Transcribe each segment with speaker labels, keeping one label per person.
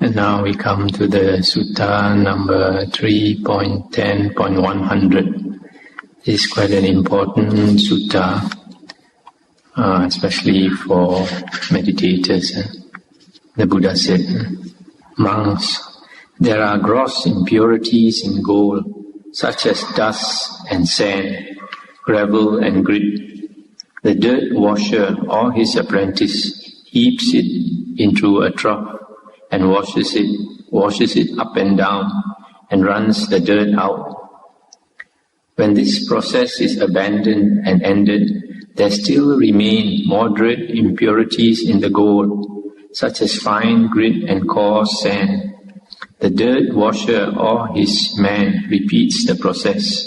Speaker 1: And now we come to the sutta number 3.10.100. This is quite an important sutta, especially for meditators. The Buddha said, "Monks, there are gross impurities in gold, such as dust and sand, gravel and grit. The dirt washer or his apprentice heaps it into a trough and washes it up and down, and runs the dirt out. When this process is abandoned and ended, there still remain moderate impurities in the gold, such as fine grit and coarse sand. The dirt washer or his man repeats the process.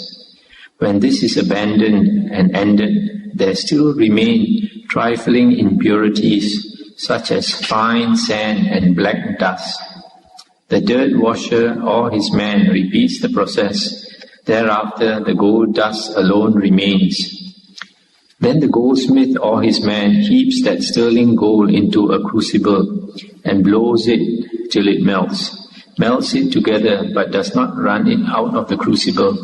Speaker 1: When this is abandoned and ended, there still remain trifling impurities, such as fine sand and black dust. The dirt washer or his man repeats the process. Thereafter, the gold dust alone remains. Then the goldsmith or his man heaps that sterling gold into a crucible and blows it till it melts it together but does not run it out of the crucible.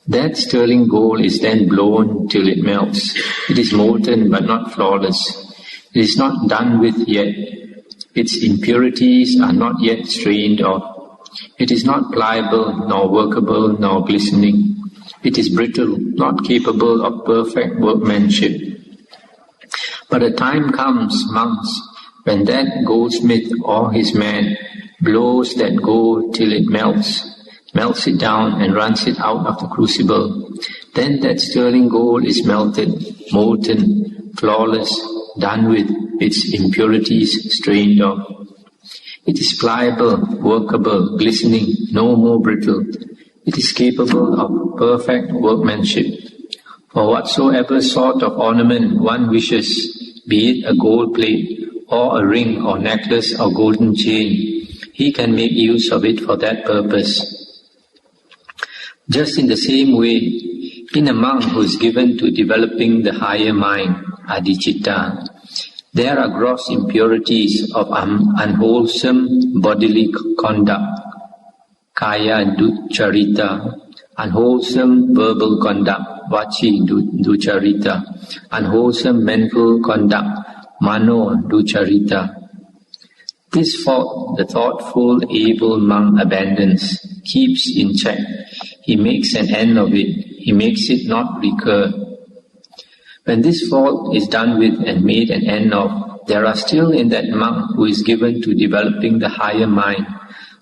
Speaker 1: That sterling gold is then blown till it melts. It is molten but not flawless. It is not done with yet. Its impurities are not yet strained off. It is not pliable, nor workable, nor glistening. It is brittle, not capable of perfect workmanship. But a time comes, monks, when that goldsmith or his man blows that gold till it melts it down and runs it out of the crucible. Then that sterling gold is melted, molten, flawless, done with, its impurities strained off. It is pliable, workable, glistening, no more brittle. It is capable of perfect workmanship. For whatsoever sort of ornament one wishes, be it a gold plate, or a ring or necklace or golden chain, he can make use of it for that purpose. Just in the same way, in a monk who is given to developing the higher mind, adhicitta, there are gross impurities of unwholesome bodily conduct, kaya ducharita, unwholesome verbal conduct, vaci ducharita, unwholesome mental conduct, mano ducharita. This fault the thoughtful, able monk abandons, keeps in check. He makes an end of it. He makes it not recur. When this fault is done with and made an end of, there are still in that monk who is given to developing the higher mind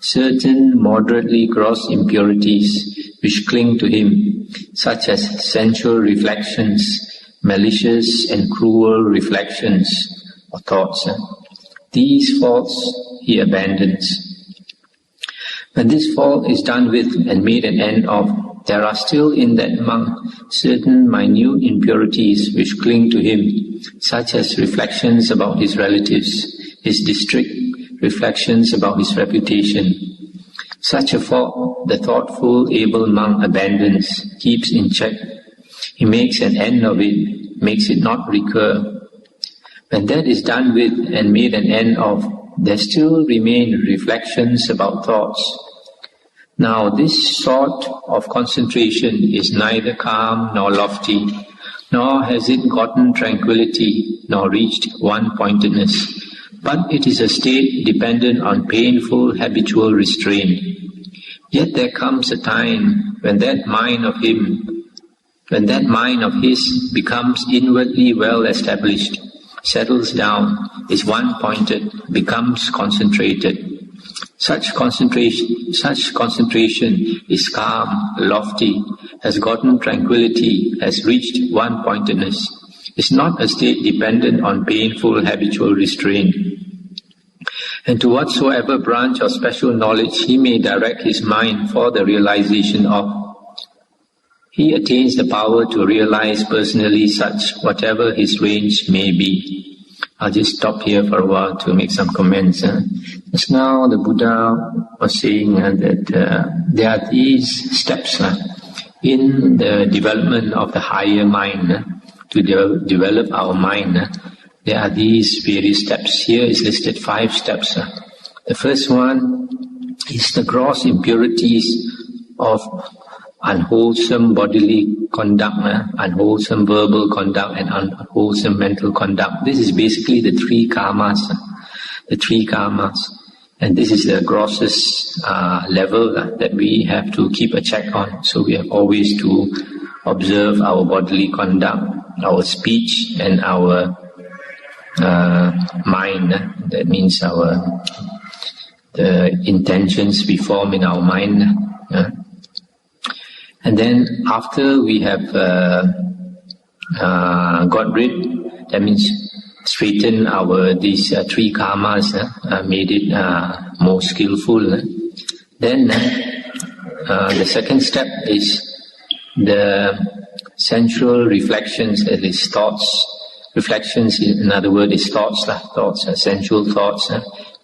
Speaker 1: certain moderately gross impurities which cling to him, such as sensual reflections, malicious and cruel reflections or thoughts. These faults he abandons. When this fault is done with and made an end of, there are still in that monk certain minute impurities which cling to him, such as reflections about his relatives, his district, reflections about his reputation. Such a fault the thoughtful, able monk abandons, keeps in check. He makes an end of it, makes it not recur. When that is done with and made an end of, there still remain reflections about thoughts. Now this sort of concentration is neither calm nor lofty, nor has it gotten tranquillity, nor reached one-pointedness, but it is a state dependent on painful habitual restraint. Yet there comes a time when that mind of his becomes inwardly well established, settles down, is one-pointed, becomes concentrated. Such concentration is calm, lofty, has gotten tranquillity, has reached one-pointedness, is not a state dependent on painful habitual restraint. And to whatsoever branch of special knowledge he may direct his mind for the realization of, he attains the power to realize personally such whatever his range may be. I'll just stop here for a while to make some comments. Just now the Buddha was saying that there are these steps in the development of the higher mind. To develop our mind, there are these various steps. Here is listed 5 steps. The first one is the gross impurities of unwholesome bodily conduct, unwholesome verbal conduct, and unwholesome mental conduct. This is basically the three karmas. The three karmas. And this is the grossest level that we have to keep a check on. So we have always to observe our bodily conduct, our speech, and our mind. That means the intentions we form in our mind. And then after we have got rid, that means straighten these three karmas, made it more skillful. Then the second step is the sensual reflections, that is thoughts. Reflections, in other words, is thoughts, sensual thoughts,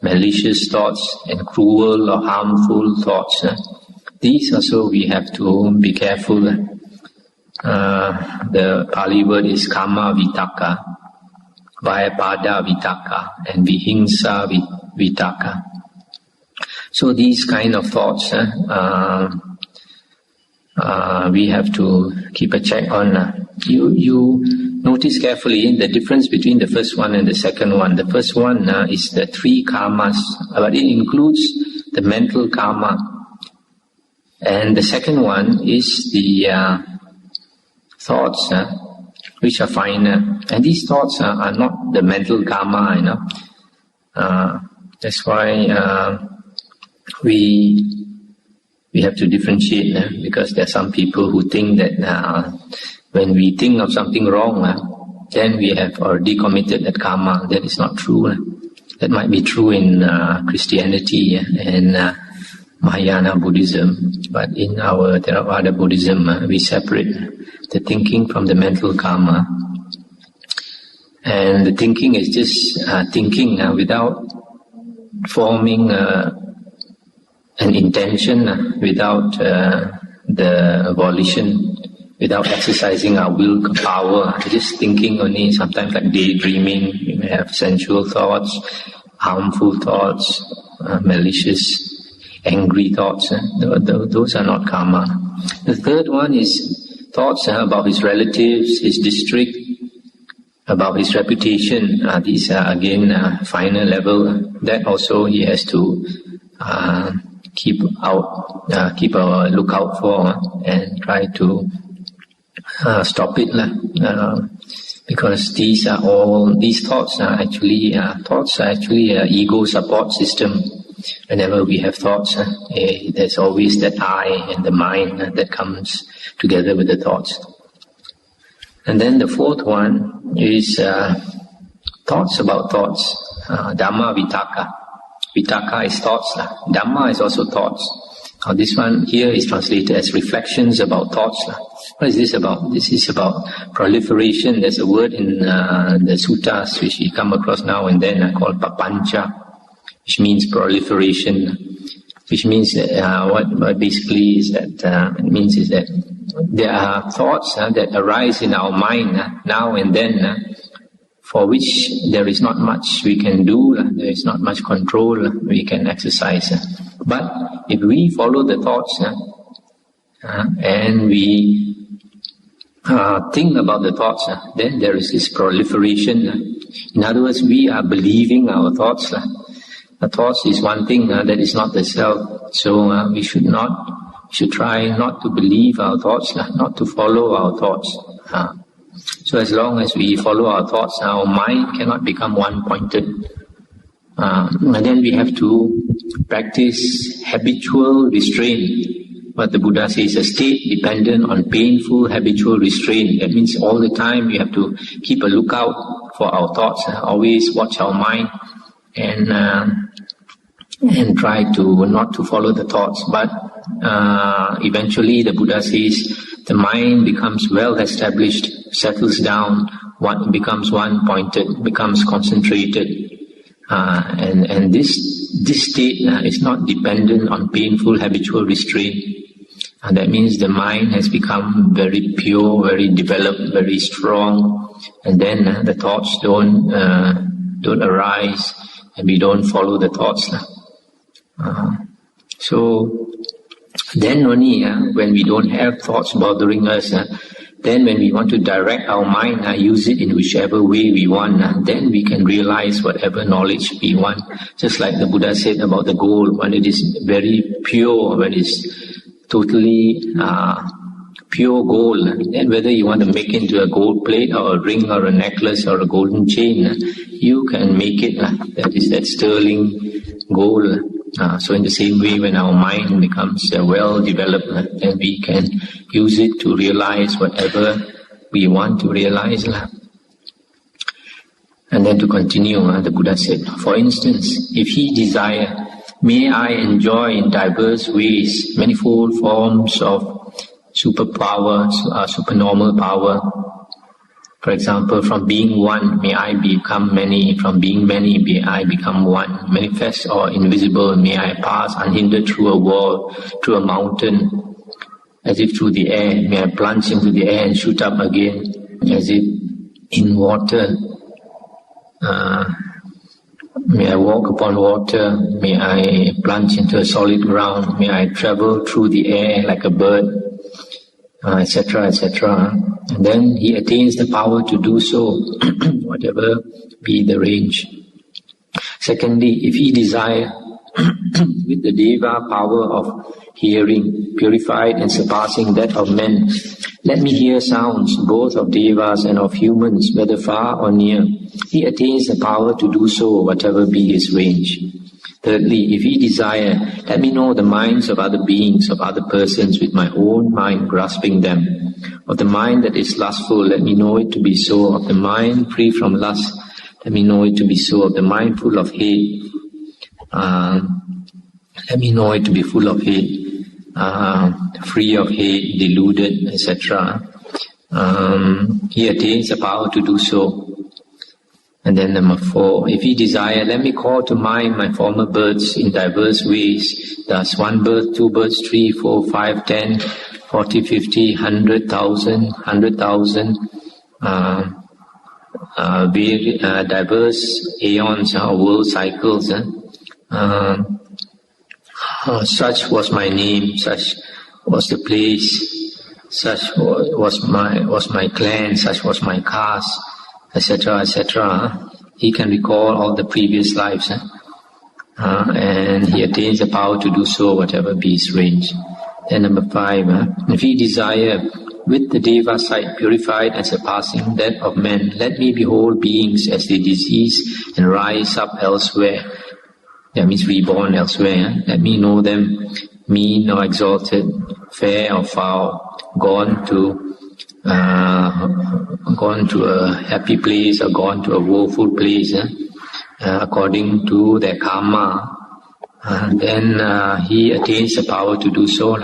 Speaker 1: malicious thoughts, and cruel or harmful thoughts. These also we have to be careful. The Pali word is kama vitaka, vyapada vitaka, and vihingsa vitaka. So these kind of thoughts we have to keep a check on. You notice carefully the difference between the first one and the second one. The first one is the three karmas, but it includes the mental karma. And the second one is the thoughts, which are finer. And these thoughts are not the mental karma, That's why we have to differentiate, because there are some people who think that when we think of something wrong, then we have already committed that karma. That is not true. That might be true in Christianity and Mahayana Buddhism, but in our Theravada Buddhism, we separate the thinking from the mental karma. And the thinking is just thinking without forming an intention, without the volition, without exercising our will power, just thinking only, sometimes like daydreaming. We may have sensual thoughts, harmful thoughts, malicious, angry thoughts. Those are not karma. The third one is thoughts about his relatives, his district, about his reputation. These are again finer level. That also he has to keep a lookout for and try to stop it, because these thoughts are actually ego support system. Whenever we have thoughts, there's always that I and the mind that comes together with the thoughts. And then the fourth one is thoughts about thoughts. Dhamma vitaka. Vitaka is thoughts. Dhamma is also thoughts. Now this one here is translated as reflections about thoughts. What is this about? This is about proliferation. There's a word in the suttas which we come across now and then called papancha, which means proliferation. Which means that what basically is that it means is that there are thoughts that arise in our mind now and then, for which there is not much we can do, there is not much control we can exercise. But if we follow the thoughts and we think about the thoughts, then there is this proliferation. In other words, we are believing our thoughts. The thoughts is one thing that is not the self. So we should try not to believe our thoughts, not to follow our thoughts. So as long as we follow our thoughts, our mind cannot become one-pointed. And then we have to practice habitual restraint. What the Buddha says, a state dependent on painful habitual restraint. That means all the time we have to keep a lookout for our thoughts. Always watch our mind and try to not to follow the thoughts. But eventually the Buddha says the mind becomes well established, settles down, becomes one-pointed, becomes concentrated. And this state is not dependent on painful habitual restraint. And that means the mind has become very pure, very developed, very strong, and then the thoughts don't arise, and we don't follow the thoughts. So then only, when we don't have thoughts bothering us, then when we want to direct our mind, use it in whichever way we want, then we can realize whatever knowledge we want. Just like the Buddha said about the gold, when it is very pure, when it's totally pure gold, then whether you want to make it into a gold plate or a ring or a necklace or a golden chain, you can make it. That is that sterling gold. So in the same way, when our mind becomes well developed, then we can use it to realize whatever we want to realize. And then to continue, the Buddha said, for instance, if he desire, may I enjoy in diverse ways manifold forms of superpower, supernormal power. For example, from being one, may I become many. From being many, may I become one. Manifest or invisible, may I pass unhindered through a wall, through a mountain, as if through the air. May I plunge into the air and shoot up again, as if in water. May I walk upon water. May I plunge into a solid ground. May I travel through the air like a bird, etc., etc. And then he attains the power to do so, whatever be the range. Secondly, if he desire, with the Deva power of hearing, purified and surpassing that of men, let me hear sounds, both of Devas and of humans, whether far or near. He attains the power to do so, whatever be his range. Thirdly, if he desire, let me know the minds of other beings, of other persons, with my own mind grasping them. Of the mind that is lustful, let me know it to be so. Of the mind free from lust, let me know it to be so. Of the mind full of hate, let me know it to be full of hate, free of hate, deluded, etc. He attains the power to do so. And then number 4, if he desire, let me call to mind my former births in diverse ways. Thus 1 birth, 2 births, 3, 4, 5, 10, 40, 50, 100,000, 100,000, diverse aeons or world cycles. Such was my name, such was the place, such was my clan, such was my caste, etc., etc. He can recall all the previous lives, and he attains the power to do so, whatever be his range. Then number 5, if he desire, with the Deva sight purified and surpassing that of men, let me behold beings as they disease and rise up elsewhere. That means reborn elsewhere. Let me know them, mean or exalted, fair or foul, gone to a happy place or gone to a woeful place, according to their karma. Then he attains the power to do so.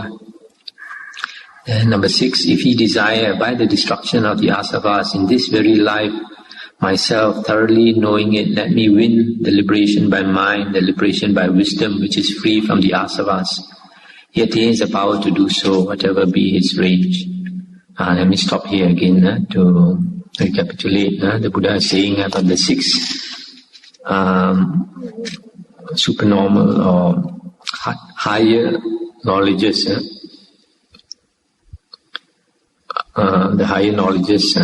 Speaker 1: Then number 6, if he desire, by the destruction of the asavas in this very life, myself thoroughly knowing it, let me win the liberation by mind, the liberation by wisdom, which is free from the asavas. He attains the power to do so, whatever be his range. Let me stop here again to recapitulate. The Buddha is saying about the 6 supernormal or higher knowledges. The higher knowledges,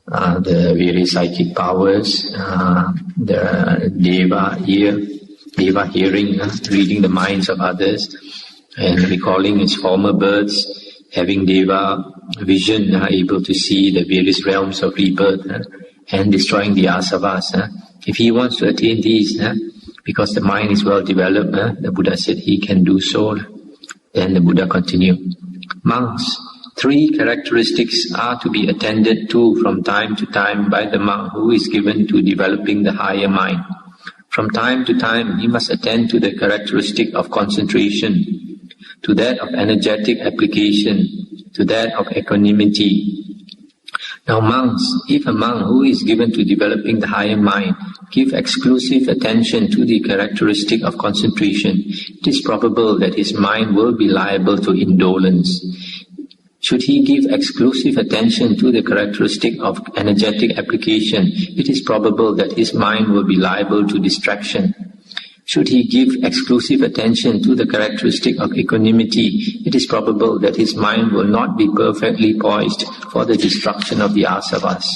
Speaker 1: the various psychic powers, the Deva hearing, reading the minds of others, and recalling his former births, having Deva vision, able to see the various realms of rebirth, and destroying the asavas. If he wants to attain these, because the mind is well developed, the Buddha said he can do so. Then the Buddha continued, monks, 3 characteristics are to be attended to from time to time by the monk who is given to developing the higher mind. From time to time, he must attend to the characteristic of concentration, to that of energetic application, to that of equanimity. Now monks, if a monk who is given to developing the higher mind give exclusive attention to the characteristic of concentration, it is probable that his mind will be liable to indolence. Should he give exclusive attention to the characteristic of energetic application, it is probable that his mind will be liable to distraction. Should he give exclusive attention to the characteristic of equanimity, it is probable that his mind will not be perfectly poised for the destruction of the asavas.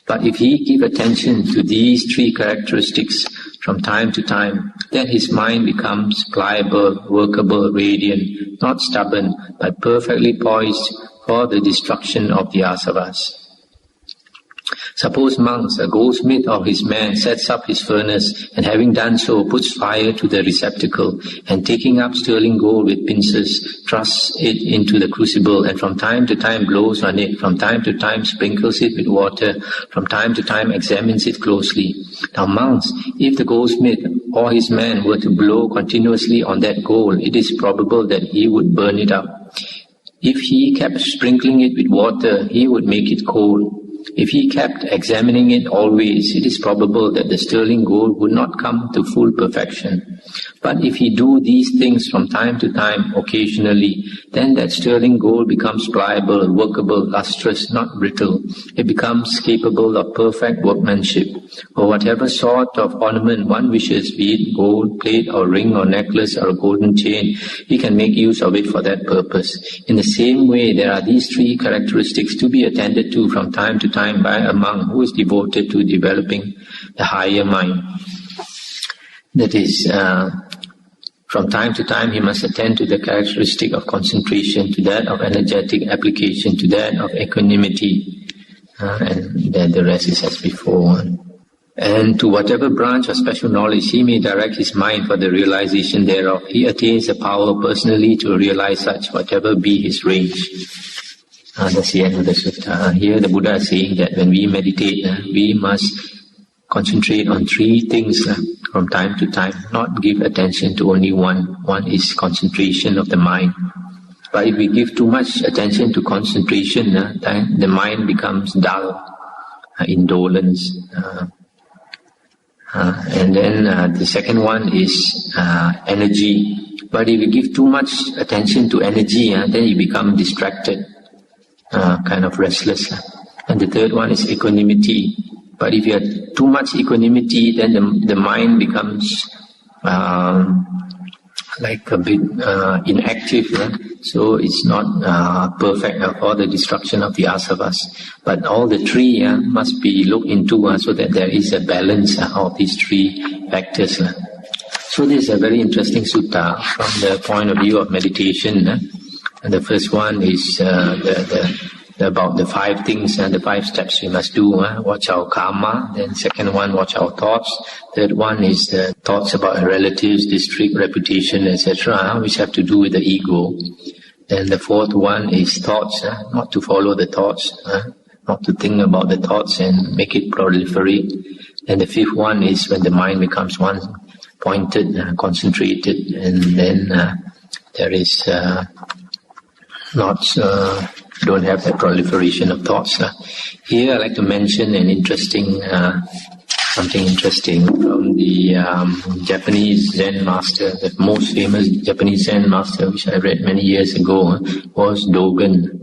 Speaker 1: But if he give attention to these three characteristics from time to time, then his mind becomes pliable, workable, radiant, not stubborn, but perfectly poised for the destruction of the asavas. Suppose monks, a goldsmith or his man sets up his furnace, and having done so puts fire to the receptacle, and taking up sterling gold with pincers, thrusts it into the crucible, and from time to time blows on it, from time to time sprinkles it with water, from time to time examines it closely. Now monks, if the goldsmith or his man were to blow continuously on that gold, it is probable that he would burn it up. If he kept sprinkling it with water, he would make it cold. If he kept examining it always, it is probable that the sterling gold would not come to full perfection. But if he do these things from time to time, occasionally, then that sterling gold becomes pliable, workable, lustrous, not brittle. It becomes capable of perfect workmanship. For whatever sort of ornament one wishes, be it gold, plate or ring or necklace or a golden chain, he can make use of it for that purpose. In the same way, there are these three characteristics to be attended to from time to time by a monk who is devoted to developing the higher mind. That is, from time to time he must attend to the characteristic of concentration, to that of energetic application, to that of equanimity, and then the rest is as before. And to whatever branch of special knowledge he may direct his mind for the realization thereof, he attains the power personally to realize such, whatever be his range. That's the end of the sutta. Here the Buddha is saying that when we meditate, we must concentrate on three things from time to time, not give attention to only one. One is concentration of the mind. But if we give too much attention to concentration, then the mind becomes dull, indolence. And then the second one is energy. But if we give too much attention to energy, then you become distracted, kind of restless. And the third one is equanimity. But if you have too much equanimity, then the mind becomes like a bit inactive, so it's not perfect for the destruction of the asavas. But all the three must be looked into so that there is a balance of these three factors. So this is a very interesting sutta from the point of view of meditation. And the first one is about the five things and the five steps we must do. Watch our karma. Then second one, watch our thoughts. Third one is the thoughts about relatives, district, reputation, etc., which have to do with the ego. Then the fourth one is thoughts, not to follow the thoughts, not to think about the thoughts and make it proliferate. Then the fifth one is when the mind becomes one-pointed, concentrated, and then there is don't have that proliferation of thoughts. Here I'd like to mention something interesting from the Japanese Zen master. The most famous Japanese Zen master, which I read many years ago, was Dogen.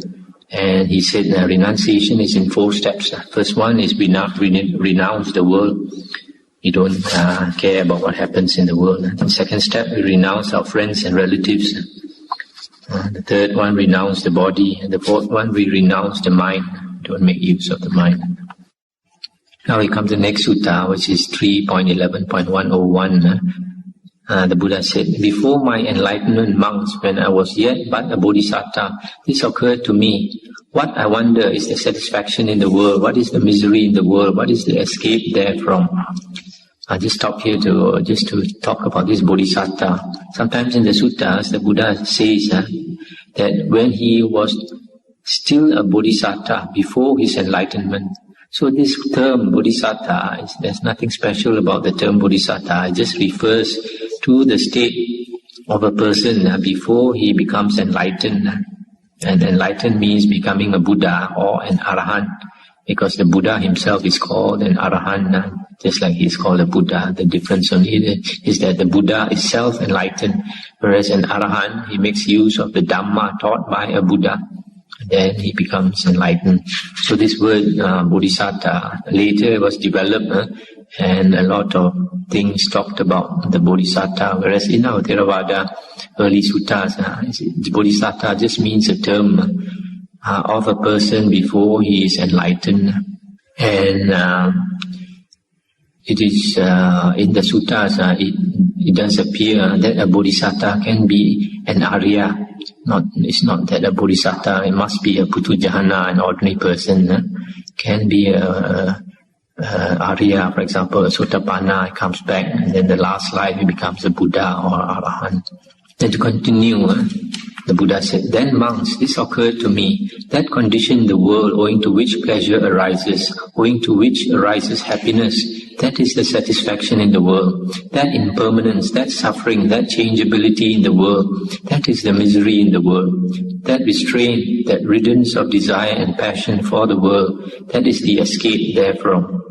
Speaker 1: And he said renunciation is in 4 steps. First one is renounce the world. We don't care about what happens in the world. The second step, we renounce our friends and relatives. The third one, renounce the body. And the fourth one, we renounce the mind. Don't make use of the mind. Now we come to the next sutta, which is 3.11.101. The Buddha said, before my enlightenment, monks, when I was yet but a bodhisattva, this occurred to me. What, I wonder, is the satisfaction in the world? What is the misery in the world? What is the escape therefrom? I'll just stop here to talk about this bodhisattva. Sometimes in the suttas, the Buddha says that when he was still a bodhisattva before his enlightenment. So this term bodhisattva, there's nothing special about the term bodhisattva. It just refers to the state of a person before he becomes enlightened. And enlightened means becoming a Buddha or an Arahant, because the Buddha himself is called an Arahant, just like he's called a Buddha. The difference only is that the Buddha is self-enlightened, whereas an Arahant, he makes use of the Dhamma taught by a Buddha, and then he becomes enlightened. So this word bodhisattva later was developed and a lot of things talked about the Bodhisattva, whereas in our Theravada early suttas, Bodhisattva just means a term of a person before he is enlightened. And it is in the suttas, it does appear that a Bodhisattva can be an Arya. It's not that a Bodhisattva, it must be a Putujahana, an ordinary person. Can be a Arya, for example, a Sotapanna, comes back, and then the last life he becomes a Buddha or Arahant. Then to continue, the Buddha said, "Then monks, this occurred to me, that condition in the world owing to which pleasure arises, owing to which arises happiness, that is the satisfaction in the world. That impermanence, that suffering, that changeability in the world, that is the misery in the world. That restraint, that riddance of desire and passion for the world, that is the escape therefrom.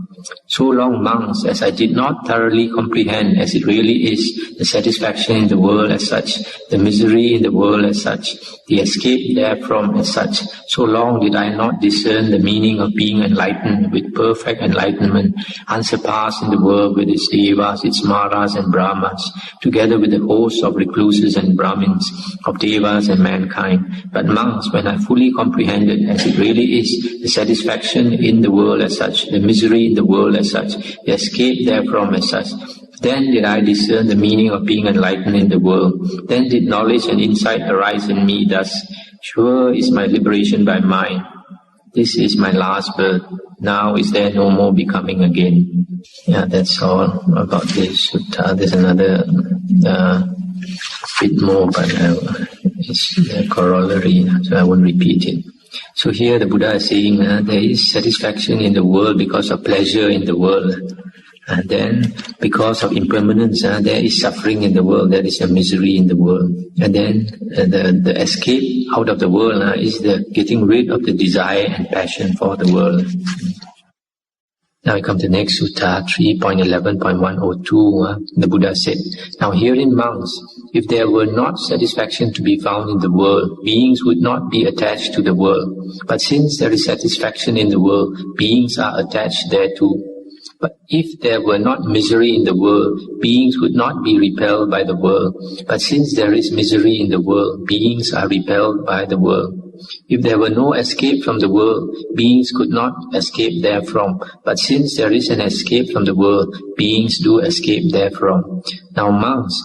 Speaker 1: So long, monks, as I did not thoroughly comprehend as it really is the satisfaction in the world as such, the misery in the world as such, the escape therefrom as such, so long did I not discern the meaning of being enlightened with perfect enlightenment, unsurpassed in the world with its devas, its maras and brahmas, together with the host of recluses and brahmins, of devas and mankind. But monks, when I fully comprehended as it really is the satisfaction in the world as such, the misery in the world as such, the escape therefrom as such, then did I discern the meaning of being enlightened in the world. Then did knowledge and insight arise in me thus, sure is my liberation by mind. This is my last birth. Now is there no more becoming again." Yeah, that's all about this sutta. There's another bit more, but it's the corollary, so I won't repeat it. So here the Buddha is saying there is satisfaction in the world because of pleasure in the world. And then because of impermanence, there is suffering in the world, there is a misery in the world. And then the escape out of the world is the getting rid of the desire and passion for the world. Now we come to the next sutta, 3.11.102. The Buddha said, "Now herein, monks, if there were not satisfaction to be found in the world, beings would not be attached to the world. But since there is satisfaction in the world, beings are attached thereto. But if there were not misery in the world, beings would not be repelled by the world. But since there is misery in the world, beings are repelled by the world. If there were no escape from the world, beings could not escape therefrom. But since there is an escape from the world, beings do escape therefrom. Now monks,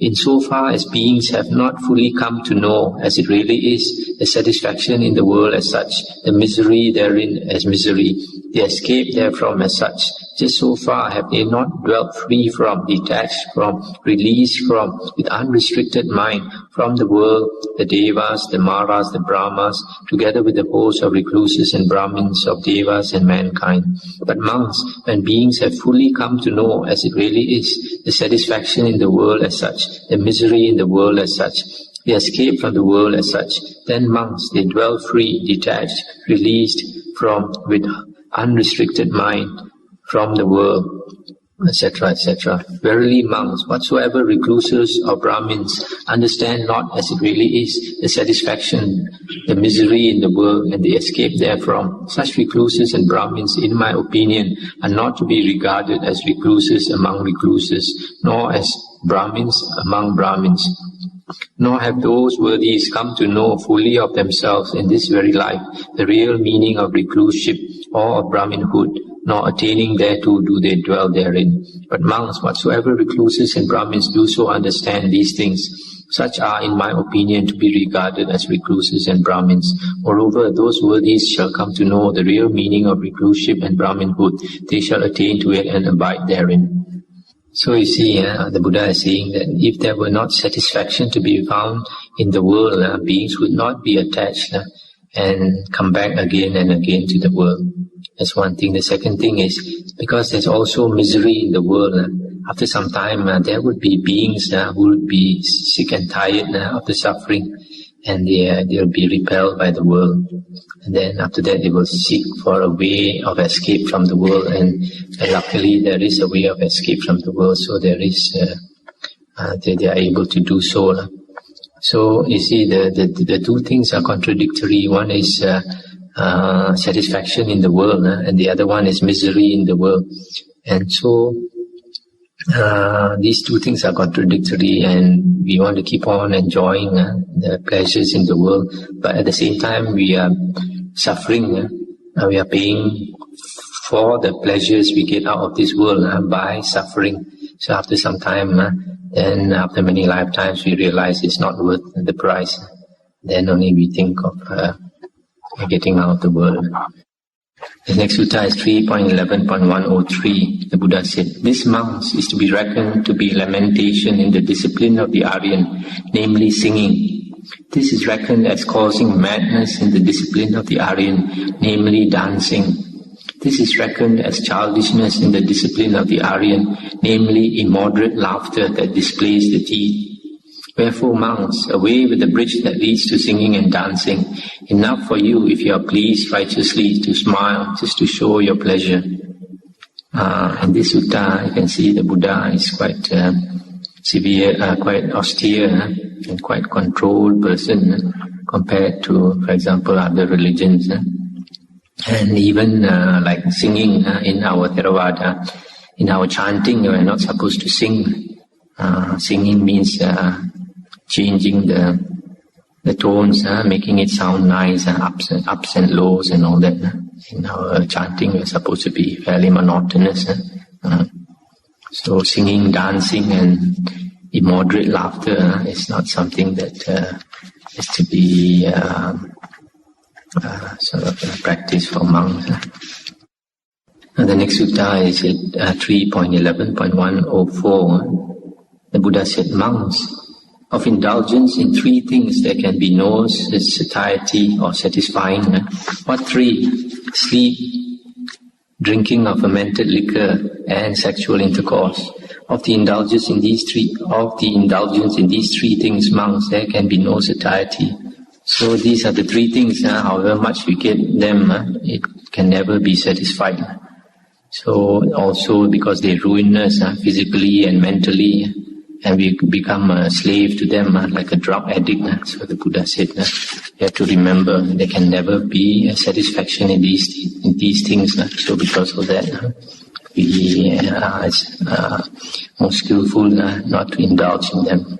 Speaker 1: insofar as beings have not fully come to know as it really is the satisfaction in the world as such, the misery therein as misery, the escape therefrom as such, just so far have they not dwelt free from, detached from, released from, with unrestricted mind from the world, the devas, the maras, the brahmas, together with the host of recluses and brahmins, of devas and mankind. But monks, when beings have fully come to know as it really is the satisfaction in the world as such, the misery in the world as such, the escape from the world as such, then monks, they dwell free, detached, released from, with unrestricted mind from the world, etc., etc. Verily, monks, whatsoever recluses or brahmins understand not as it really is the satisfaction, the misery in the world, and the escape therefrom, such recluses and brahmins, in my opinion, are not to be regarded as recluses among recluses, nor as brahmins among brahmins. Nor have those worthies come to know fully of themselves in this very life the real meaning of recluseship or of Brahminhood, nor attaining thereto do they dwell therein. But monks, whatsoever recluses and Brahmins do so understand these things, such are in my opinion to be regarded as recluses and Brahmins. Moreover, those worthies shall come to know the real meaning of recluseship and Brahminhood, they shall attain to it and abide therein." So you see, the Buddha is saying that if there were not satisfaction to be found in the world, beings would not be attached and come back again and again to the world. That's one thing. The second thing is, because there's also misery in the world, after some time there would be beings who would be sick and tired of the suffering, and they'll be repelled by the world. And then after that they will seek for a way of escape from the world, and luckily there is a way of escape from the world, so there is they are able to do so. So you see, the two things are contradictory. One is satisfaction in the world, and the other one is misery in the world. And so these two things are contradictory, and we want to keep on enjoying the pleasures in the world, but at the same time we are suffering. We are paying for the pleasures we get out of this world by suffering. So after some time, then after many lifetimes, we realize it's not worth the price. Then only we think of getting out of the world. The next sutta is 3.11.103. The Buddha said, "This monks is to be reckoned to be lamentation in the discipline of the Aryan, namely singing. This is reckoned as causing madness in the discipline of the Aryan, namely dancing. This is reckoned as childishness in the discipline of the Aryan, namely immoderate laughter that displays the teeth. Wherefore, monks, away with the bridge that leads to singing and dancing. Enough for you, if you are pleased righteously, to smile, just to show your pleasure." In this sutta, you can see the Buddha is quite severe, quite austere, and quite controlled person compared to, for example, other religions. And even like singing in our Theravada, in our chanting, we are not supposed to sing. Singing means changing the tones, making it sound nice, ups and lows and all that. In our chanting, we are supposed to be fairly monotonous. So singing, dancing, and immoderate laughter is not something that is to be sort of practice for monks. The next sutta is at 3.11.104. The Buddha said, "Monks, of indulgence in three things there can be no satiety or satisfying." What three? Sleep, drinking of fermented liquor, and sexual intercourse. Of the indulgence in these three things, monks, there can be no satiety. So these are the three things. However much we get them, it can never be satisfied. So also because they ruin us physically and mentally, and we become a slave to them, like a drug addict. So the Buddha said, you have to remember there can never be a satisfaction in these things. So because of that, we are more skillful not to indulge in them.